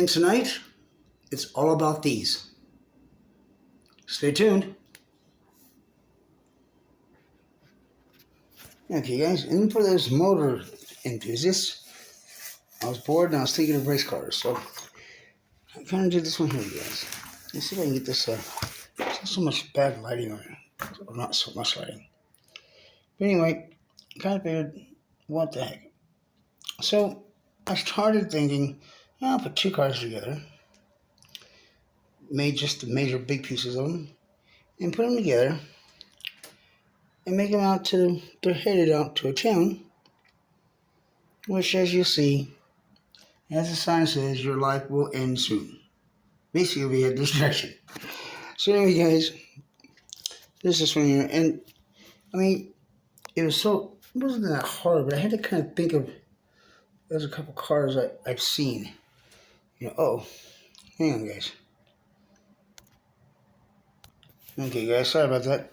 And tonight, it's all about these. Stay tuned. Okay, guys, and for those motor enthusiasts, I was bored and I was thinking of race cars, so I kind of did this one here, guys. Let's see if I can get this. There's not so much bad lighting on it, or not so much lighting. But anyway, kind of figured, what the heck? So I started thinking, I'll put two cars together, made just the major big pieces of them, and put them together and make them out to, they're headed out to a town, which, as you see, as the sign says, your life will end soon. Basically, we had distraction. So anyway, guys, this is one here, and I mean, it wasn't that hard, but I had to kind of think of, there's a couple cars I've seen. Hang on, guys. Okay, guys, sorry about that.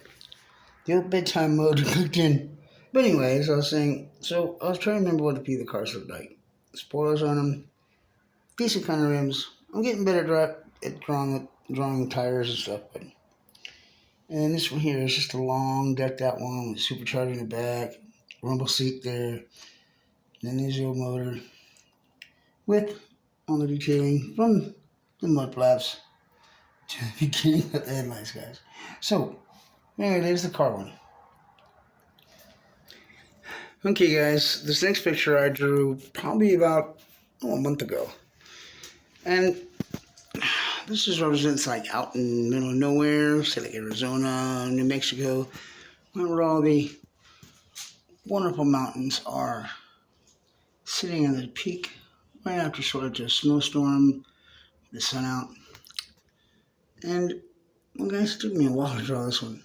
The old bedtime mode clicked in. But anyways, I was saying, so I was trying to remember what the cars look like. Spoilers on them, decent kind of rims. I'm getting better at drawing tires and stuff. And then this one here is just a long decked out one with supercharger in the back, rumble seat there, and then there's the old motor with all the detailing from the mud flaps to the beginning of the headlights, guys. So, anyway, there's the car one. Okay, guys, this next picture I drew probably about a month ago. And this is represents like out in the middle of nowhere, say like Arizona, New Mexico, where all the wonderful mountains are sitting in the peak right after sort of a snowstorm, the sun out. And, well, guys, it took me a while to draw this one.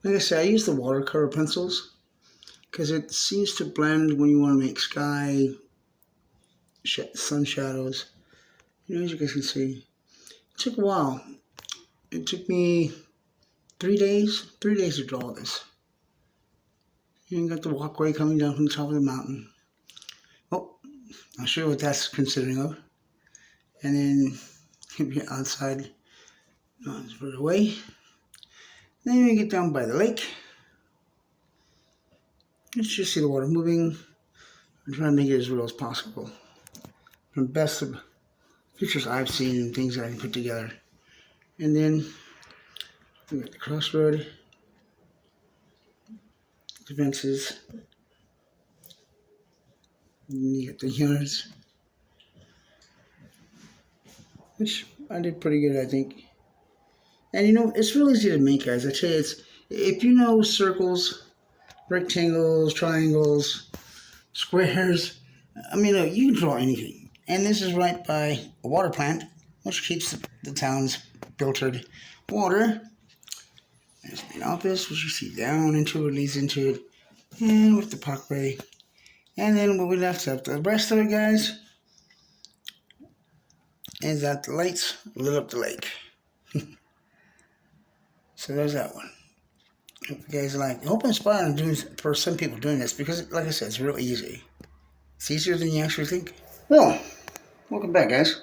Like I said, I use the watercolor pencils because it seems to blend when you want to make sky, sun shadows. As you guys can see, it took a while. It took me 3 days to draw this. You got the walkway coming down from the top of the mountain. Oh, I'll show you what that's considering of. And then you're outside, not as far away. Then you get down by the lake. Let's just see the water moving. I'm trying to make it as real as possible. From the best of pictures I've seen and things that I can put together. And then we got the crossroad, the fences, and you get the yards, which I did pretty good, I think. And it's real easy to make, guys. I tell you, if you know circles, rectangles, triangles, squares, I mean, you can draw anything. And this is right by a water plant, which keeps the town's filtered water. There's the office, which you see down into it, leads into it, and with the parkway. And then what we left up, the rest of it, guys, is that the lights lit up the lake. So there's that one. Hope you guys like. I hope I'm inspiring for some people doing this because, like I said, it's real easy. It's easier than you actually think. Well, welcome back, guys.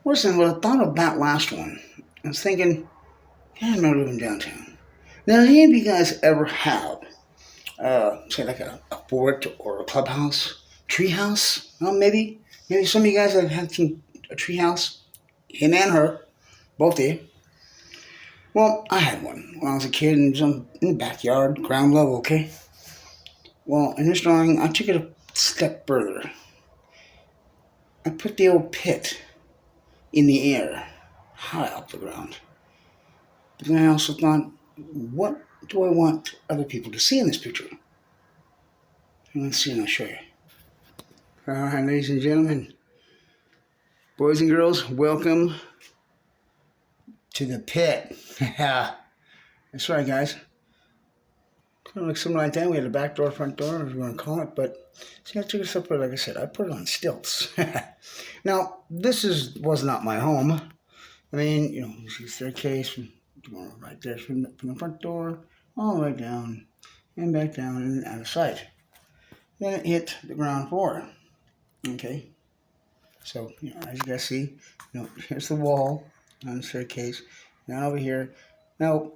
Listen, what I thought of that last one, I was thinking, I'm not living downtown. Now, do any of you guys ever have, say, like a fort or a clubhouse, treehouse? Well, maybe some of you guys have had a treehouse, him and her, both of you. Well, I had one when I was a kid and it was in the backyard, ground level, okay? Well, in this drawing, I took it a step further. I put the old pit in the air, high off the ground. But then I also thought, what do I want other people to see in this picture? And let's see, and I'll show you. All right, ladies and gentlemen, boys and girls, welcome to the pit. That's right, guys. Kind of like something like that. We had a back door, front door, whatever you want to call it. But see, I took it up there, like I said, I put it on stilts. Now, this was not my home. I mean, you see the staircase right there from the front door all the way down and back down and out of sight. Then it hit the ground floor. Okay. So, as you guys see, here's the wall on the staircase. Now over here. Now,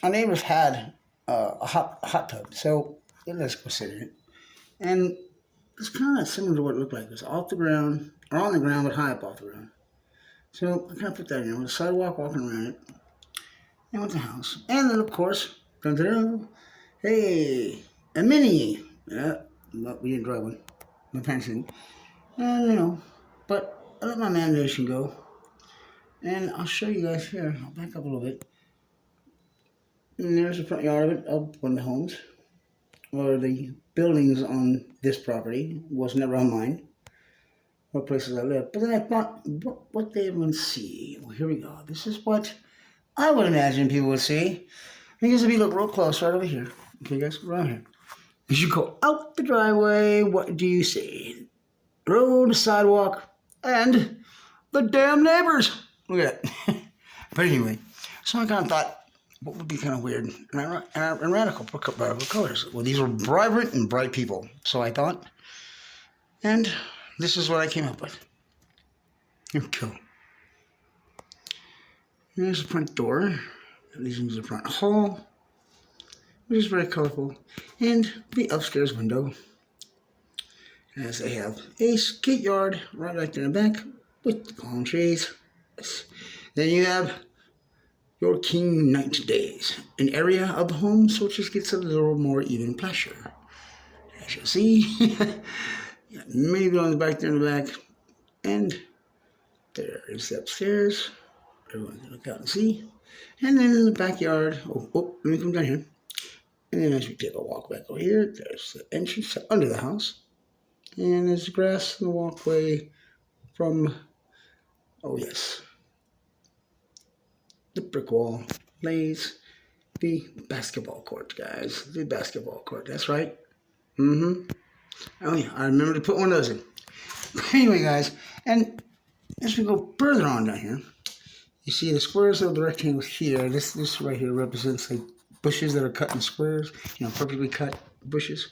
our neighbors had a hot tub, so let's go sit in it. And it's kind of similar to what it looked like. It was off the ground, or on the ground, but high up off the ground. So I kind of put that in with a sidewalk walking around it. And went to the house. And then, of course, hey, a Mini. Yeah, but we didn't drive one. My parents didn't. And, but I let my imagination go. And I'll show you guys here. I'll back up a little bit. And there's the front yard of it, of one of the homes. Or the buildings on this property. Was never on mine. What places I live. But then I thought, what they would see. Well, here we go. This is what I would imagine people would see. Because if you look real close right over here. Okay, guys, around here. As you go out the driveway, what do you see? Road, sidewalk, and the damn neighbors. Look at that. But anyway, so I kind of thought, what would be kind of weird? And radical colors. Well, these were vibrant and bright people. So I thought. And this is what I came up with. Here we go. Here's the front door. Leads into the front hall, which is very colorful. And the upstairs window. As they have a skate yard right there in the back with the palm trees. Then you have your King Night Days, an area of the home which just gets a little more even pleasure. As you see, many buildings back there in the back, and there is the upstairs. Everyone can look out and see. And then in the backyard, let me come down here. And then as we take a walk back over here, there's the entrance under the house. And there's grass in the walkway from, the brick wall lays the basketball court, guys. The basketball court, that's right. Oh yeah, I remember to put one of those in. But anyway, guys, and as we go further on down here, you see the squares of the rectangles here. This right here represents like bushes that are cut in squares, perfectly cut bushes.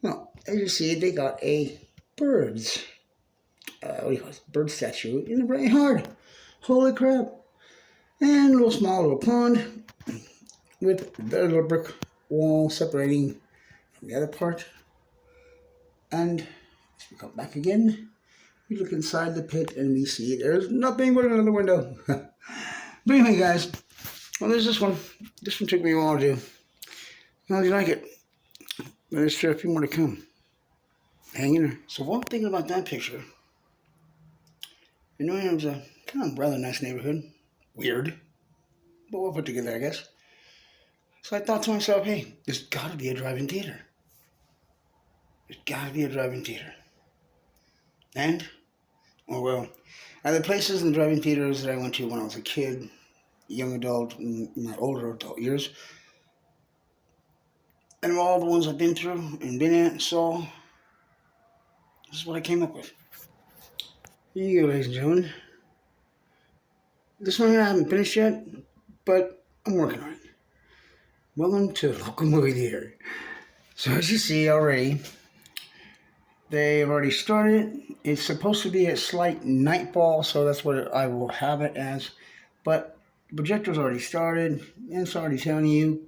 Well, as you see, they got a bird's, bird statue in the front yard. Holy crap. And a little pond with a little brick wall separating from the other part. And as we come back again, we look inside the pit and we see there's nothing but another window. But anyway, guys, well, there's this one. This one took me a while to do. How do you like it? There's still a few more to come. Hang in there. So one thing about that picture, it was a kind of rather nice neighborhood. Weird, but well put together, I guess. So I thought to myself, hey, there's got to be a drive-in theater. There's got to be a drive-in theater. And, other places in the drive-in theaters that I went to when I was a kid, young adult, in my older adult years, and all the ones I've been through and been at and saw, this is what I came up with. Here you go, ladies and gentlemen. This one I haven't finished yet, but I'm working on it. Welcome to the local movie theater. So as you see already, they've already started. It's supposed to be a slight nightfall, so that's what I will have it as. But the projector's already started, and it's already telling you,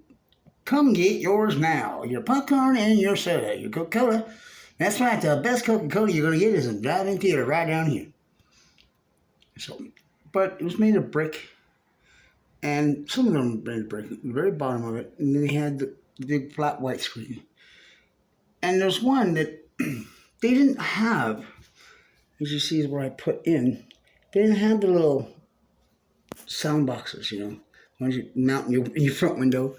come get yours now. Your popcorn and your soda, your Coca-Cola. That's right, the best Coca-Cola you're going to get is a drive-in theater right down here. So, but it was made of brick, and some of them were made of brick, the very bottom of it, and then they had the big flat white screen. And there's one that they didn't have, as you see is where I put in, they didn't have the little sound boxes, ones you mount in your front window.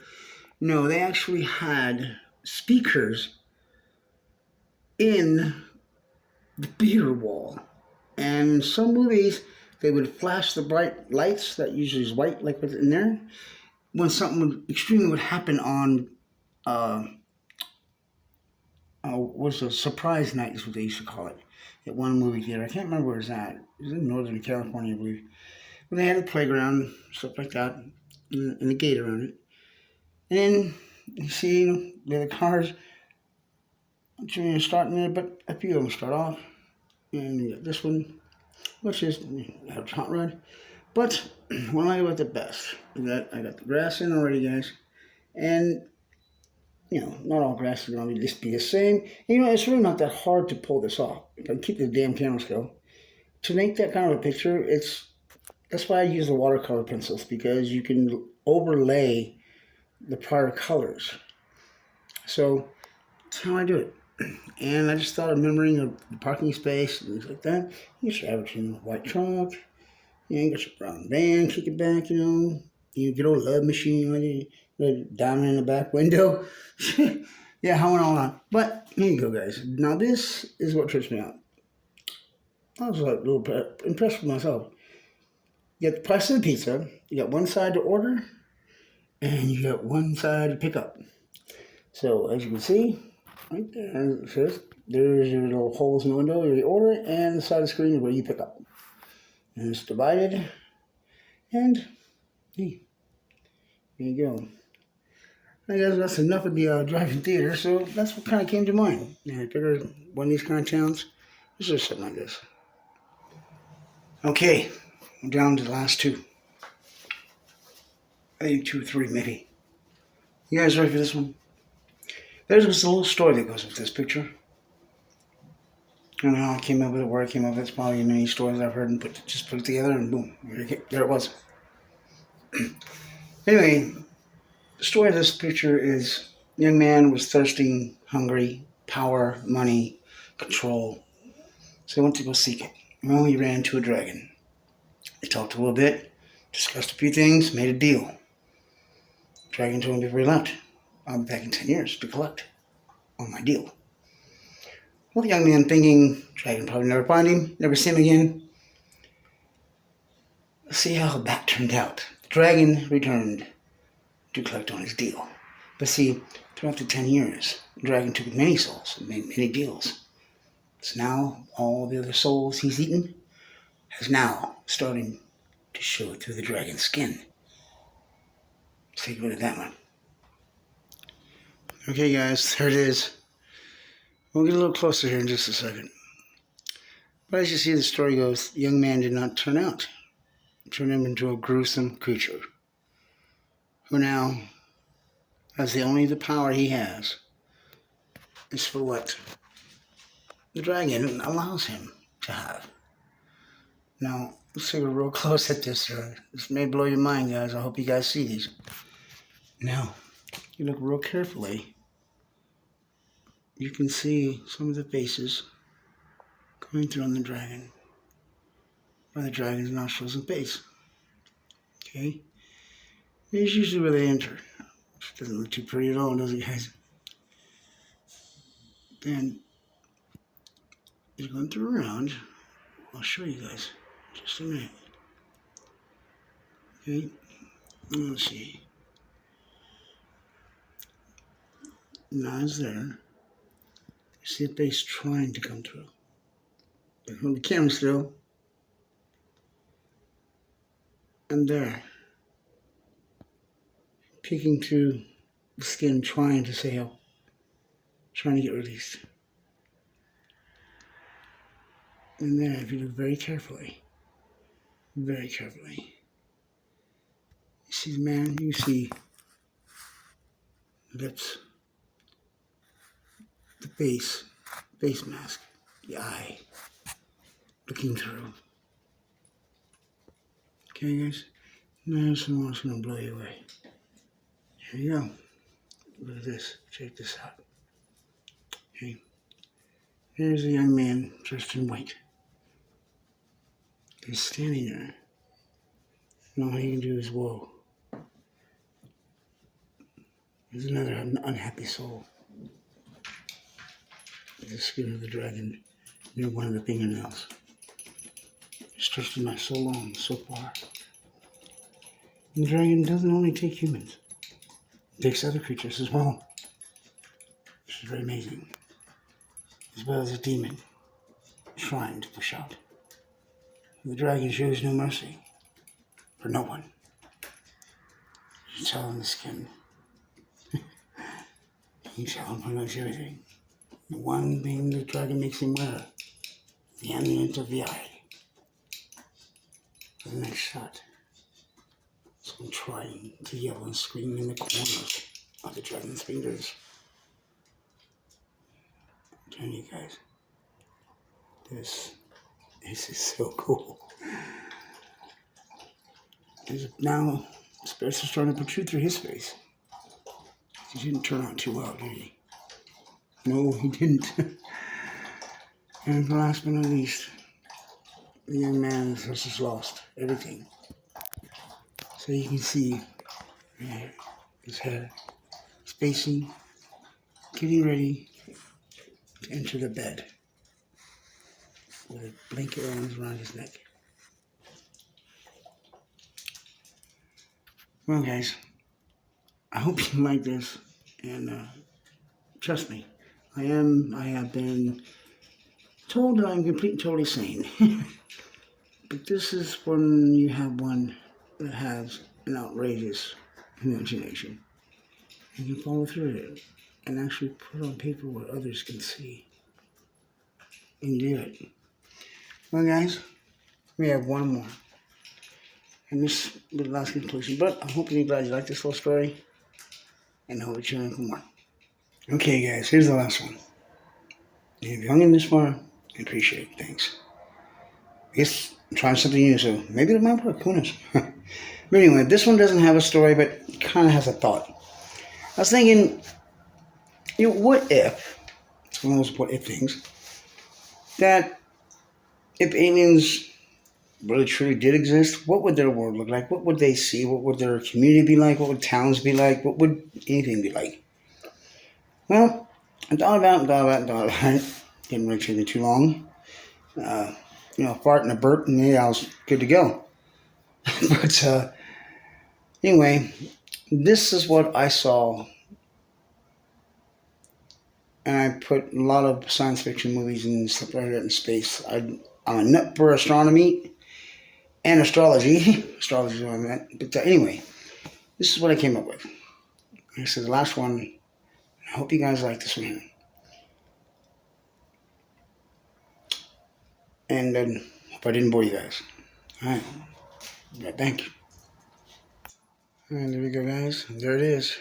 No, they actually had speakers in the theater wall. And some movies, they would flash the bright lights that usually is white, like what's in there. When something extreme would happen on, was a surprise night is what they used to call it, at one movie theater. I can't remember where it's at. It was in Northern California, I believe. But they had a playground, stuff like that, and a gate around it. And then you see the other cars starting there, but a few of them start off. And you got this one, which is a hot rod. But what I like about the best is that I got the grass in already, guys. And, you know, not all grass is going to be the same. You know, it's really not that hard to pull this off. If I keep the damn camera still. To make that kind of a picture, that's why I use the watercolor pencils, because you can overlay the prior colors. So that's how I do it. And I just thought of remembering the parking space and things like that. You get your average white truck, you got your brown van, kick it back, you know. You get old love machine, diamond in the back window. Yeah, how and all that. But here you go, guys. Now this is what trips me out. I was like a little impressed with myself. You got the price of the pizza, you got one side to order, and you got one side to pick up. So as you can see, right there, it says, there's your little holes in the window where you order, and the side of the screen is where you pick up. And it's divided, and hey, there you go. I guess that's enough of the drive-in theater, so that's what kind of came to mind. And I figured one of these kind of towns, it's just something like this. Okay, I'm down to the last two. I think 2 or 3 maybe. You guys ready for this one? There's just a little story that goes with this picture. I don't know how I came up with it, where I came up with it. It's probably many stories I've heard and just put it together, and boom, there it was. Anyway, the story of this picture is a young man was thirsting, hungry, power, money, control. So he went to go seek it. Well, he ran into a dragon. They talked a little bit, discussed a few things, made a deal. The dragon told him before he left, I'll be back in 10 years to collect on my deal. Well, the young man thinking, dragon probably never find him, never see him again. Let's see how that turned out. The dragon returned to collect on his deal. But see, throughout the 10 years, the dragon took many souls and made many deals. So now all the other souls he's eaten has now starting to show through the dragon's skin. Let's take a look at that one. Okay guys, there it is. We'll get a little closer here in just a second. But as you see, the story goes, the young man did not turn out. It turned him into a gruesome creature, who now has the power he has is for what the dragon allows him to have. Now, let's take a real close at this. This may blow your mind, guys. I hope you guys see these. Now, you look real carefully. You can see some of the faces coming through on the dragon, by the dragon's nostrils and face. Okay? This is usually where they enter. It doesn't look too pretty at all, does it, guys? Then, he's going through around. I'll show you guys in just a minute. Okay? Let's see. Now it's there. You see a face trying to come through. But hold the camera still. And there. Peeking through the skin, trying to say help. Trying to get released. And there, if you look very carefully, you see the man, you see lips, the face mask, the eye, looking through. Okay, guys? Now someone's going to blow you away. Here you go. Look at this. Check this out. Okay. Here's a young man dressed in white. He's standing there. And all he can do is whoa. There's another unhappy soul. The skin of the dragon near one of the fingernails. It's trusted my so long, so far. And the dragon doesn't only take humans. It takes other creatures as well. Which is very amazing. As well as a demon trying to push out. The dragon shows no mercy for no one. You tell him the skin. You tell him pretty much everything. The one thing the dragon makes him wear the eminent of the eye. For the next shot, someone trying to yell and scream in the corners of the dragon's fingers. I'm telling you guys, this is so cool. Now, spirits are starting to protrude through his face. He didn't turn out too well, did he? No, he didn't. And last but not least, the young man has just lost everything. So you can see his head spacing, getting ready to enter the bed with a blanket around his neck. Well, guys, I hope you like this, and trust me, I have been told that I'm completely totally sane. But this is when you have one that has an outrageous imagination. And you follow through it and actually put on paper what others can see. And do it. Well, guys, we have one more. And this will be the last conclusion. But I hope you're glad you like this little story. And I hope you're in for more. Okay, guys, here's the last one. If you hung in this far, I appreciate it. Thanks. Yes, I'm trying something new, so maybe it might work. Who knows? But anyway, this one doesn't have a story, but it kind of has a thought. I was thinking, what if, it's one of those what if things, that if aliens really truly did exist, what would their world look like? What would they see? What would their community be like? What would towns be like? What would anything be like? Well, I thought about it. Didn't really take me too long. A fart and a burp, and yeah, I was good to go. But anyway, this is what I saw. And I put a lot of science fiction movies and stuff like that in space. I'm a nut for astronomy and astrology. Astrology is what I meant. But anyway, this is what I came up with. This is the last one. I hope you guys like this one. And hope I didn't bore you guys. Alright. Right, thank you. And there we go, guys. There it is.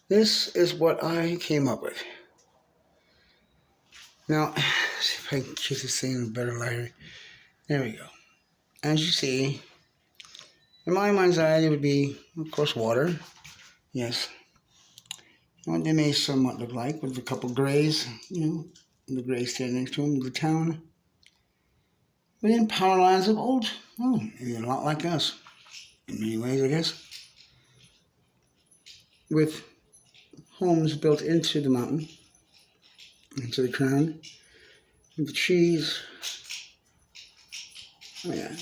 This is what I came up with. Now, see if I can get this thing in a better light. There we go. As you see, in my mind's eye, it would be, of course, water. Yes. What they may somewhat look like with a couple grays, the grays standing next to them, the town. Within power lines of old, maybe a lot like us, in many ways, I guess. With homes built into the mountain, into the ground, with the trees. Oh yeah,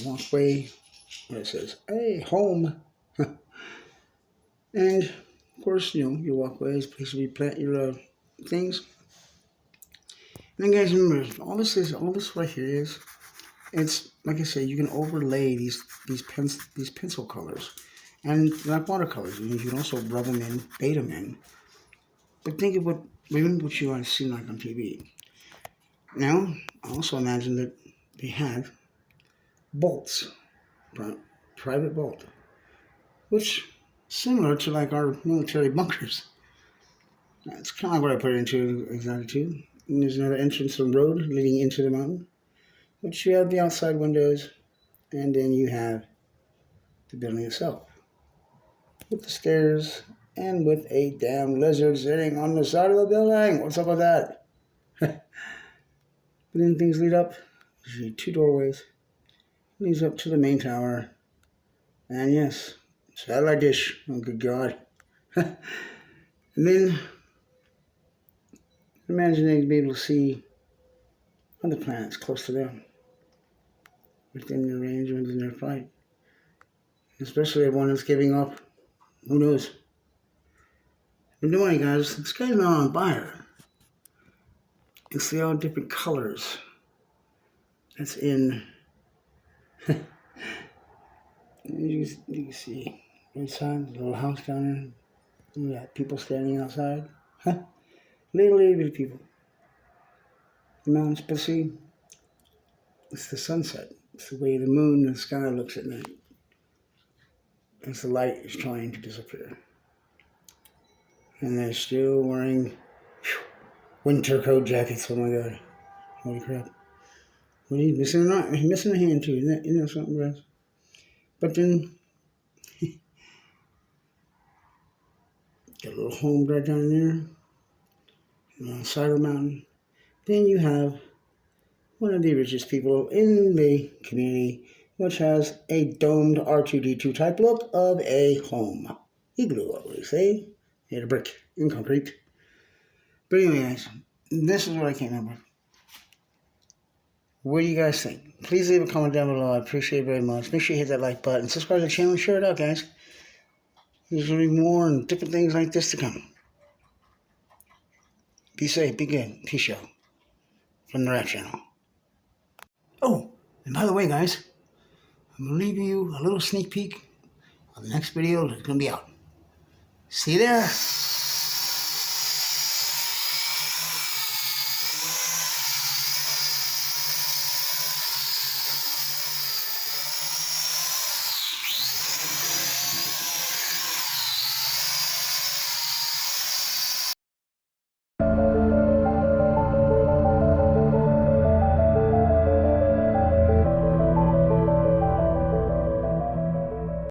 walkway where it says, "Hey, home," and of course, your walkway is a place where you plant your things. And then, guys, remember, all this right here is, it's like I said, you can overlay these pencil colors, and like watercolors, you can also rub them in, bait them in. But think of what you want to see like on TV. Now, I also imagine that they have bolts, private vault, which similar to like our military bunkers. That's kind of like what I put it into exactly too. And there's another entrance and road leading into the mountain, which you have the outside windows, and then you have the building itself with the stairs and with a damn lizard sitting on the side of the building. What's up with that? But then things lead up. There's 2 doorways. Leads up to the main tower. And yes, satellite dish. Oh, good God. And then imagine they'd be able to see other planets close to them, within their range, within their flight. Especially one that's giving up. Who knows? And don't worry, guys. This guy's not on fire. You see all different colors that's in. You can see inside the little house down there. You got people standing outside. Little bitty people. the mountains, but see, it's the sunset. It's the way the moon and the sky looks at night. As the light is trying to disappear. And they're still wearing winter coat jackets. Oh my god. Holy crap. Well, he's missing a, he's missing a hand too. Isn't that something, guys? But then, got a little home right down there. On the side of the mountain. Then you have one of the richest people in the community, which has a domed R2-D2 type look of a home. Igloo, what would you say? Made of brick and concrete. But anyway, guys, this is what I came up with. What do you guys think? Please leave a comment down below. I appreciate it very much. Make sure you hit that like button. Subscribe to the channel and share it out, guys. There's going to be more and different things like this to come. Be safe, be good. Peace out. From the Rap Channel. Oh, and by the way, guys, I'm going to leave you a little sneak peek of the next video that's going to be out. See you there.